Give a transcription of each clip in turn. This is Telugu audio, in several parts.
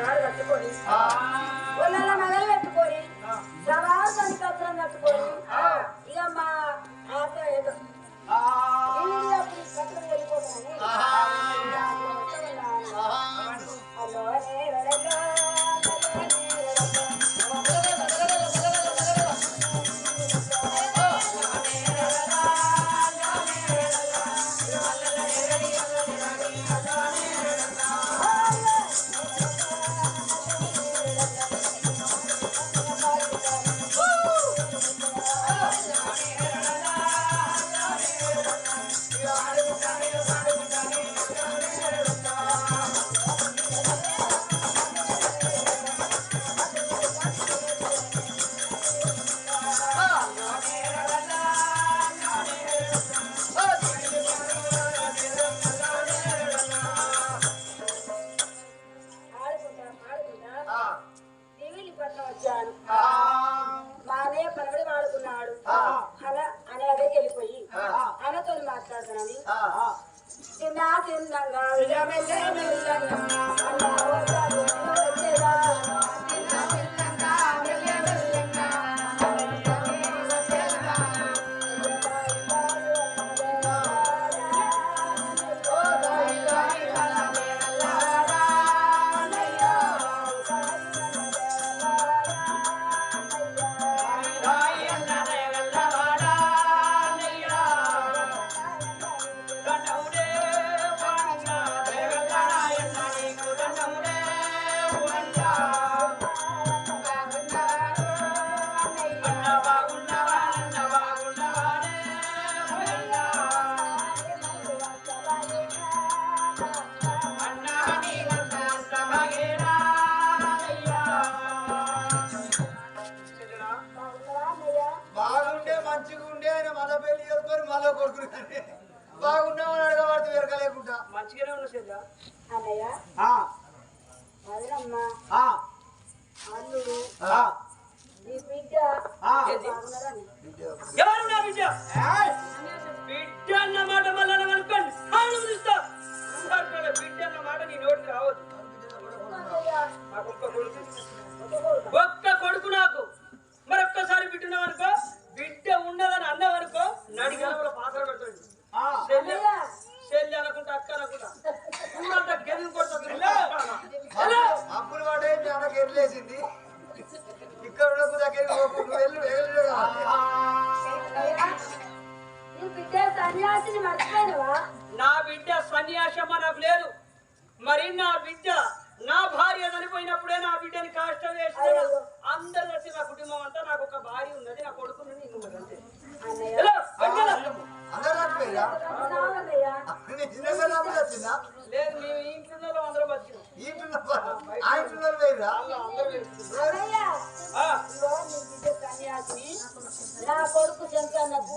బంగారు కట్టుకొని ఒళ్ళలో నగలు పెట్టుకొని సవాసాన్ని కత్తరం కట్టుకొని ఇక మా ఆత ఏదో కట్టడం వెళ్ళిపోతానని ఒక్క కొడుకు నాకు మరొక్కసారి బిడ్డున్నావనుకో బిడ్డ ఉన్నదని అన్నవనుకో నడిగల పాత్ర పెడతాడు చెల్లి అనుకుంటా అక్క అనుకుంటా ఊరంతా గెలుగు కొడుతుంది అప్పుడు వాడే నాకు ఎర్లేసింది ఇక్కడ నా బిడ్డ సన్యాసమ్మ నాకు లేదు మరి నా బిడ్డ నా భార్య చనిపోయినప్పుడే నా బిడ్డని కాష్టం వేసిన అందరు వచ్చి నా కుటుంబం అంతా నాకు ఒక భార్య ఉన్నది నా కొడుకుని నీకు అంతే లేదు మేము ఈ ఇంట్లో అందరూ నా కొడుకు శంకన్నకు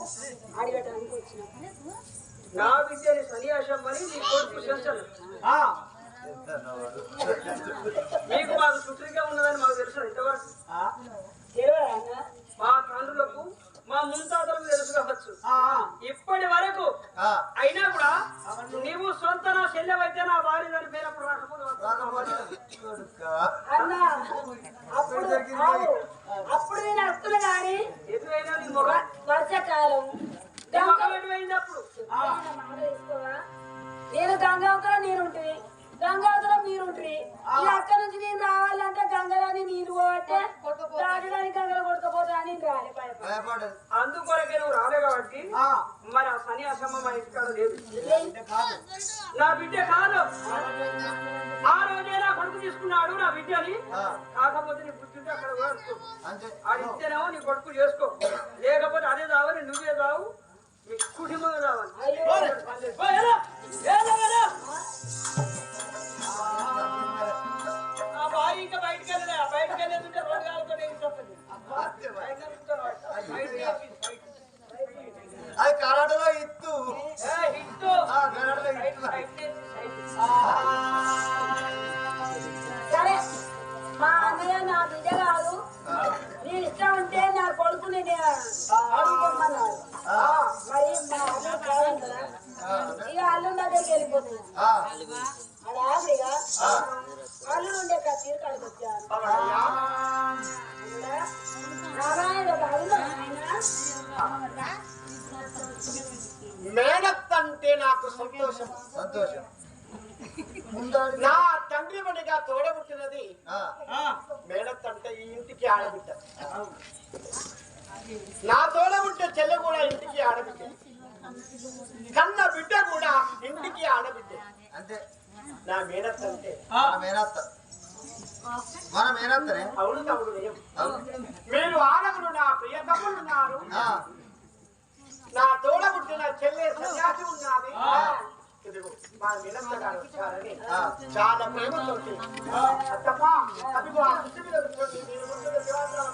అడిగటానికి వచ్చిన నా బిడ్డని సన్యాసం మరి నీ కొడుకు శంకన్న మీకు మాకు చుట్టూగా ఉన్నదని మాకు తెలుసు ఇంతవరకు మా తండ్రులకు మా ముంతాతలకు తెలుసు కావచ్చు ఇప్పటి వరకు అయినా కూడా నీవు సొంత నా శల్యమైతే నా భార్య చనిపోయినప్పుడు అప్పుడు నేను వస్తున్నా కానీ ఎదురైనా నీ మొగ వర్షాకాలం ఎటువైందప్పుడు నేను గంగావతలో నేనుంటుంది గంగావతలో మీరుంటుంది అక్కడ నుంచి నేను రావాలంటే గంగరాని నీరు పోతే దాటడానికి గంగలు కొట్టుకపోతా అని రాలే అందుకొరకే నువ్వు రాలే కాబట్టి మరి ఆ సన్యాసమ్మ మా ఇంటికాడ లేదు నా బిడ్డ కాదు ఆ రోజే నా కొడుకు తీసుకున్నాడు నా బిడ్డని కాకపోతే నీ పుట్టింటే అక్కడ అది ఇస్తేనేమో నీ కొడుకు చేసుకో లేకపోతే అదే రావాలి నువ్వే రావు మీ కుటుంబమే రావాలి ఆ భార్య ఇంకా బయటకు వెళ్ళలే బయటకు వెళ్ళేది రోడ్డు కాలతో అది కరాటలో ఇత్తు సరే మా అన్నయ్య నా బిడ్డ కాదు నేను ఇష్టం ఉంటే నా కొడుకు నేను అడుగుకోమన్నాడు మరి మా అన్న కాదు కదా ఇక అల్లు దగ్గరికి వెళ్ళిపోతుంది అది ఆవిడిగా అల్లు ఉండే తీరు సంతోషం. నా తండ్రి మనిగా తోడబుట్టినది మేడత్ అంటే ఈ ఇంటికి ఆడబిడ్డ. నా తోడబుట్టే చెల్లె కూడా ఇంటికి ఆడబిడ్డ, కన్న బిడ్డ కూడా ఇంటికి ఆడబిడ్డ. అంతే నా మేడత్ అంటే మేనత్త, మన మేనత్తనే. అవును తమ్ముడు, మీరు ఆడగులు నా ప్రియ తమ్ముడు ఉన్నారు, నా తోడబుట్టిన చెల్లె సన్యాసి ఉన్నది. ఇదిగో మా మేనత్త గారు వచ్చారని చాలా ప్రేమతోటి అత్తమ్మా అదిగో ఆ కుర్చీ మీద కూర్చోండి, మీరు ముందుగా శివాజీరావు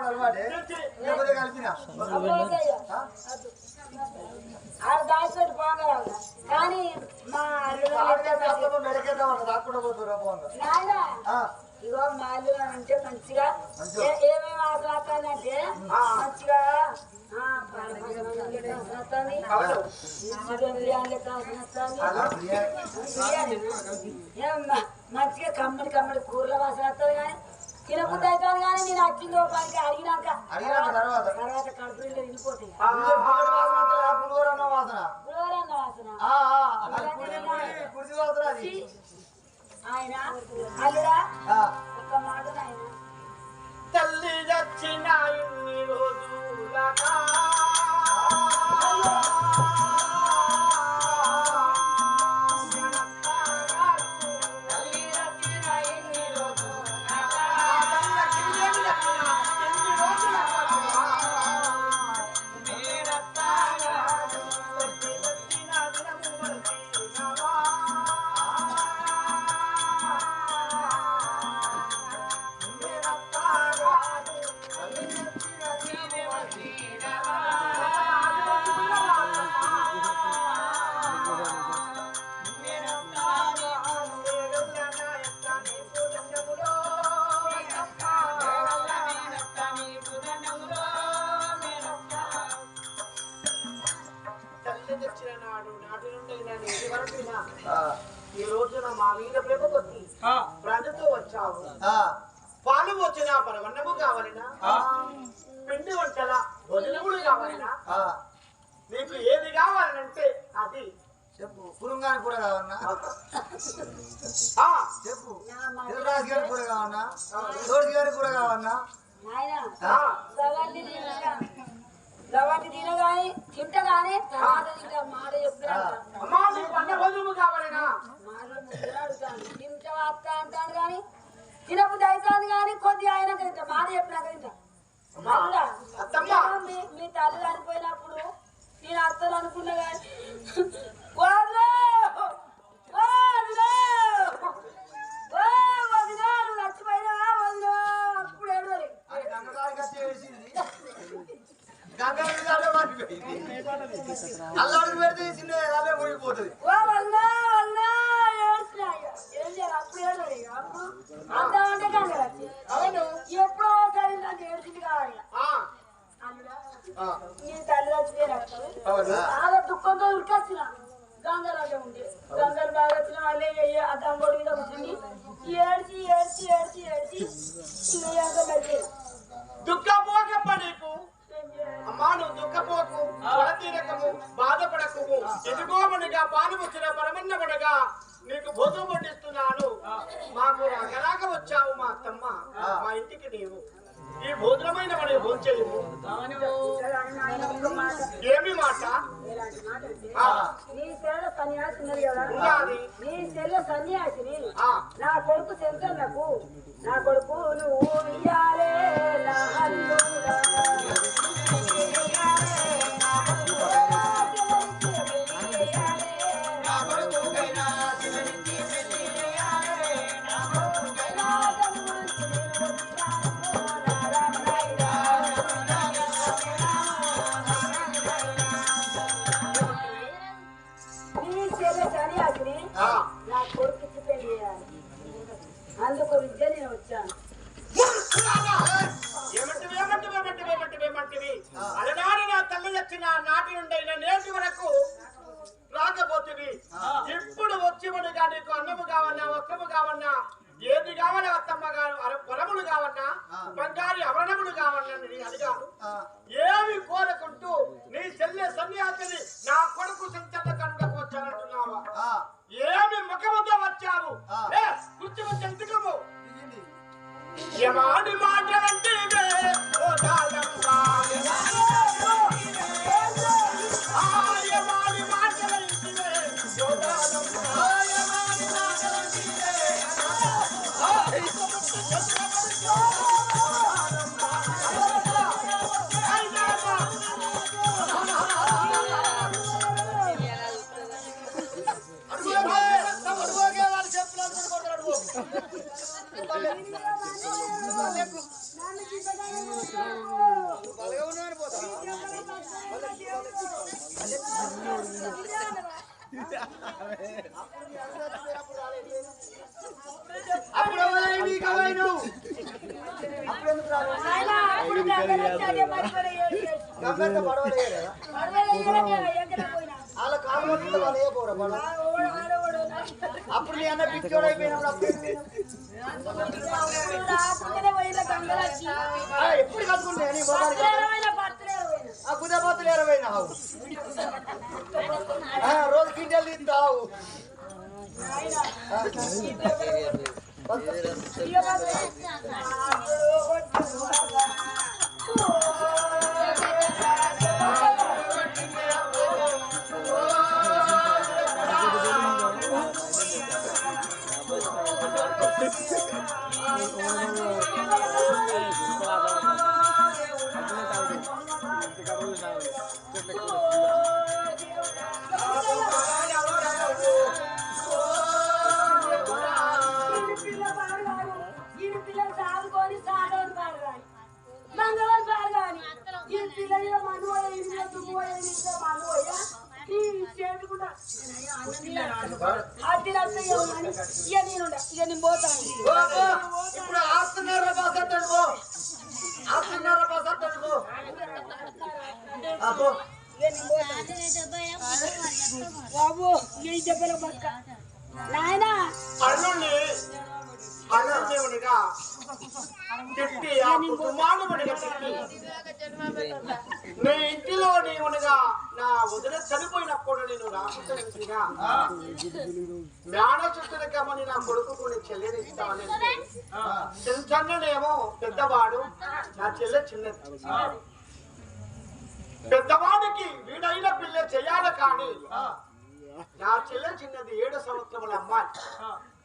అలవాటే కలిపిన దాచుకొని పోగలదు కానీ మా రాకుండా పోతురా నాయన ఇగో మాలు అంటే మంచిగా ఏమేమి ఆసన వస్తానంటే మంచిగా మంచిగా కమ్మడి కమ్మడి కూరల వాసన వస్తుంది కానీ తినబుద్ధి అవుతుంది కానీ నేను వచ్చిందో పనికి అడిగినాక తర్వాత కడుపు వెళ్ళిపోతాయి. పులిహోరన్న వాసన ఆయన అల్లుడా ఒక్క మాట ఆయన తల్లి వచ్చిన ఇన్ని రోజులగా ఈ రోజున మా మీద ప్రేమ కొద్ది ప్రజతో వచ్చావు. పాలు వచ్చిన పరవన్నము కావాలనా, పిండి వంటల భోజనములు కావాలనా, నీకు ఏది కావాలంటే అది చెప్పు. పురుంగాని కూర కావన్నా చెప్పు. రాజు గారి కూర కావన్నా, రోజు గారి కూర కావన్నా. గవాటి తినగానే తింటగానే తర్వాత తింటా మాట చెప్తాను కావాలనా తింటా అత్త అంటాను కానీ తినబుద్ధి అవుతాను కానీ కొద్దిగా అయినా తింటా మాట చెప్పినాక తింటా. మీ తల్లి చనిపోయినప్పుడు నేను అత్తలు అనుకున్నా కానీ చచ్చిపోయినా వదిలో అప్పుడు ఏడవలే అల్లాడికి పెడితే చిన్న అదే ముడిపోతుంది. ఎప్పుడో ఒకసారి నాకు ఏడ్చింది కావాలి నీ తల్లి చచ్చిపోయినప్పుడు బాగా దుఃఖంతో ఉరికొచ్చిన గంగరాజు ఉండే గంగలు బాగా వచ్చిన వాళ్ళే ఆ గంగోడి మీద కూర్చుంది ఏడ్చి ఏడ్చి ఏడ్చి ఏడ్చి దుఃఖపోకప్ప నీకు. అమ్మా నువ్వు దుఃఖపోకు, తీరకము, బాధపడకు. ఎదుగోమనగా పాలు వచ్చిన పరమన్నమనగా నీకు భోజనం పట్టిస్తున్నాను. మాకు అగరాక వచ్చావు మా అత్తమ్మ, మా ఇంటికి నీవు ఈ భోజనమైన మన భోంచేయము. ఏమి మాట? నీ సెల్ల సన్యాసి ఉన్నది కదా, నీ సెల్ల సన్యాసిని నా కొడుకు శంకర్లకు నా కొడుకు నువ్వు ఇయ్యాలే నేను అడిగాను ఏమి కోరకుంటూ నీ చెల్లె సన్యాసిని నా కొడుకు సంచలన కనుక వచ్చానంటున్నావా ఏమి ముఖముతో వచ్చావు కూర్చుని చెంతకము యమాని మాటలంటే ఓ దాయమ్మ యమాని మాటలంటే ఓ దాయమ్మ యమాని మాటలంటే అప్పుడు అప్పుడు నీ అన్న పిచ్చోడు అయిపోయినప్పుడు ఎప్పుడు కట్టుకుంటే కుదపత్తులు 20 రోజు గింజలు తింటావు ఇప్పుడు ఆస్తున్నారు బాబు ఈ దెబ్బల బక్క నాయనా అల్లుడిగా తిట్టి ఆ కుటుంబానుడిగా తిట్టి నీ ఇంటిలో నీవునిగా నా వదిన చనిపోయినప్పుడు నేను రాకుంటుగా మేనచుట్టుకమని నా కొడుకు నీ చెల్లెని ఇస్తామని చిన్ననేమో పెద్దవాడు నా చెల్లె చిన్నది పెద్దవాడికి వీడైన పిల్ల చెయ్యాలి కానీ నా చెల్లె చిన్నది 7 సంవత్సరముల అమ్మాయి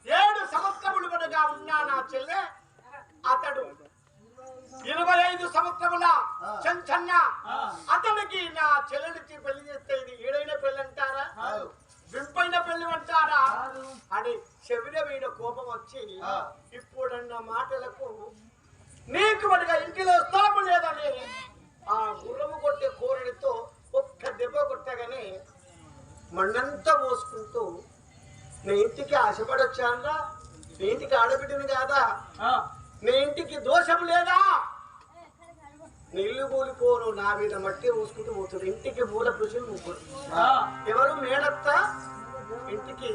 7 సంవత్సరములు కనుక ఉన్నా నా చెల్లె అతడు 25 సంవత్సరముల చెంచన్న అతనికి నా చెల్లెలికి పెళ్లి చేస్తే ఇది ఏడైన పెళ్లి అంటారా వింపైన పెళ్లి అంటారా అని చెవిన మీద కోపం వచ్చి ఇప్పుడన్న మాటలకు నీకు మనగా ఇంటిలో స్థలము లేదని ఆ గుర్రము కొట్టే కోరడితో ఒక్క దెబ్బ కొట్టగానే మన్నంతా పోసుకుంటూ నీ ఇంటికి ఆశపడొచ్చానరా నీ ఇంటికి ఆడబిడ్డని కాదా నీ ఇంటికి దోషం లేదా నీళ్లు కూలిపోను నా మీద మట్టి ఊసుకుంటూ పోతుంది ఇంటికి మూల పురుషులు ముగ్గురు ఎవరు మేనత్త ఇంటికి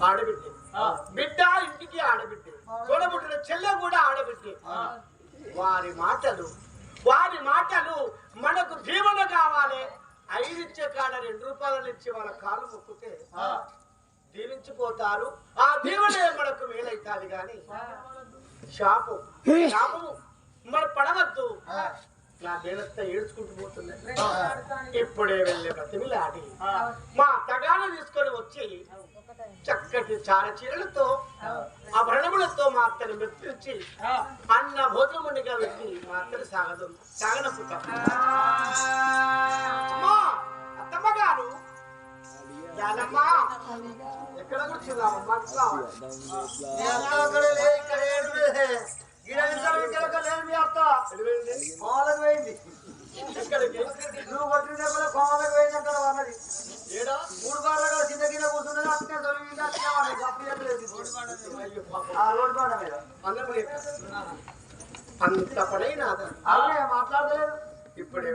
ఆడబిడ్డ బిడ్డ ఇంటికి ఆడబిడ్డ చూడబుట్టిన చెల్లె కూడా ఆడబిడ్డ వారి మాటలు మనకు జీవన కావాలి 5 ఇచ్చే కాడ 2 రూపాయలు ఇచ్చి వాళ్ళ కాళ్ళు మొక్కితే దీవించిపోతారు ఆ దీవెనే మనకు మేలైతాది కానీ శాపము మరి పడవద్దు నా మేనత్త ఏడ్చుకుంటూ పోతున్నది ఇప్పుడే వెళ్ళే బ్రతిమిలాడి మా తగాను తీసుకొని వచ్చి చక్కటి చార చీరలతో ఆభరణములతో మా అత్తని మెప్పించి అన్న భోజనమునిగా వెళ్ళి మా అత్తని సాగనప్పుతాం అత్తమ్మ గారు ఎక్కడ కూర్చున్నామమ్మా ఎక్కడికి నువ్వు కొట్టిన దెబ్బలో కోమలకు పోయిందంట అన్నది 3 బాగా చింతకింద కూర్చున్నది అట్నే రోడ్డు బాట మీద అంత పడైనా మాట్లాడలేదు ఇప్పుడే